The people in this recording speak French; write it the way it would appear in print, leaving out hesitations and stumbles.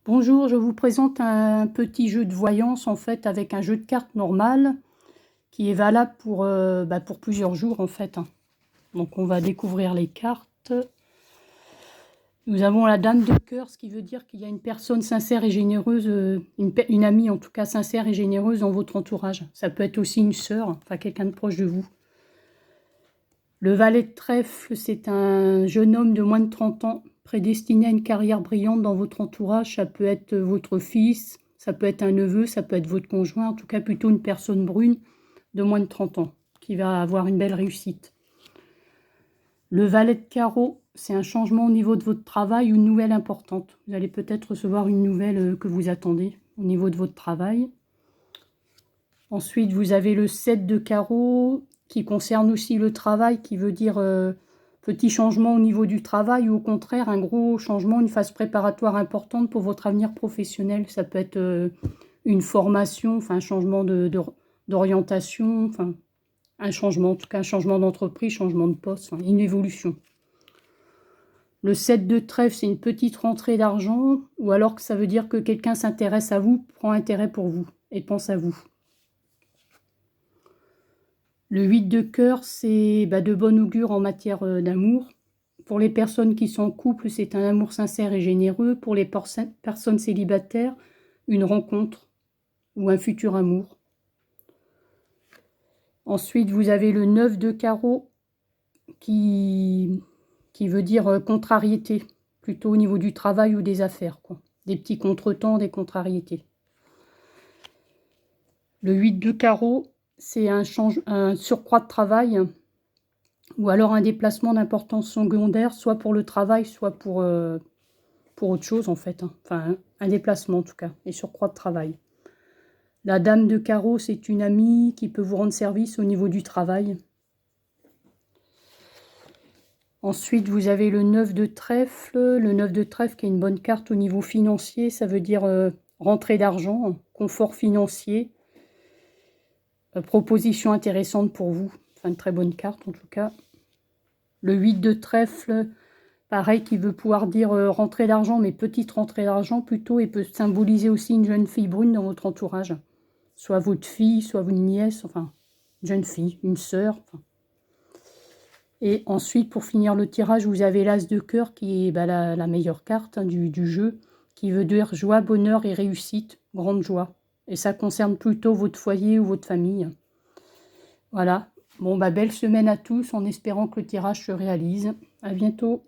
Bonjour, je vous présente un petit jeu de voyance en fait avec un jeu de cartes normal qui est valable pour plusieurs jours en fait. Donc on va découvrir les cartes. Nous avons la dame de cœur, ce qui veut dire qu'il y a une personne sincère et généreuse, une amie en tout cas sincère et généreuse dans votre entourage. Ça peut être aussi une sœur, enfin quelqu'un de proche de vous. Le valet de trèfle, c'est un jeune homme de moins de 30 ans, prédestiné à une carrière brillante dans votre entourage. Ça peut être votre fils, ça peut être un neveu, ça peut être votre conjoint, en tout cas plutôt une personne brune de moins de 30 ans, qui va avoir une belle réussite. Le valet de carreau, c'est un changement au niveau de votre travail, une nouvelle importante. Vous allez peut-être recevoir une nouvelle que vous attendez au niveau de votre travail. Ensuite, vous avez le 7 de carreau qui concerne aussi le travail, qui veut dire petit changement au niveau du travail ou au contraire un gros changement, une phase préparatoire importante pour votre avenir professionnel. Ça peut être une formation, enfin un changement d'orientation, enfin un changement, en tout cas un changement d'entreprise, changement de poste, enfin, une évolution. Le 7 de trèfle, c'est une petite rentrée d'argent, ou alors que ça veut dire que quelqu'un s'intéresse à vous, prend intérêt pour vous et pense à vous. Le 8 de cœur, c'est de bon augure en matière d'amour. Pour les personnes qui sont en couple, c'est un amour sincère et généreux. Pour les personnes célibataires, une rencontre ou un futur amour. Ensuite, vous avez le 9 de carreau qui veut dire contrariété, plutôt au niveau du travail ou des affaires, quoi. Des petits contretemps, des contrariétés. Le 8 de carreau, c'est un surcroît de travail ou alors un déplacement d'importance secondaire, soit pour le travail, soit pour autre chose en fait. Enfin, un déplacement en tout cas, et surcroît de travail. La dame de carreau, c'est une amie qui peut vous rendre service au niveau du travail. Ensuite, vous avez le 9 de trèfle. Le 9 de trèfle qui est une bonne carte au niveau financier. Ça veut dire rentrée d'argent, confort financier, proposition intéressante pour vous. Enfin, une très bonne carte en tout cas. Le 8 de trèfle, pareil, qui veut pouvoir dire rentrée d'argent, mais petite rentrée d'argent plutôt, et peut symboliser aussi une jeune fille brune dans votre entourage. Soit votre fille, soit une nièce, enfin, une jeune fille, une sœur. Enfin. Et ensuite, pour finir le tirage, vous avez l'As de cœur, qui est la meilleure carte du jeu, qui veut dire joie, bonheur et réussite, grande joie. Et ça concerne plutôt votre foyer ou votre famille. Voilà. Bon, belle semaine à tous, en espérant que le tirage se réalise. À bientôt.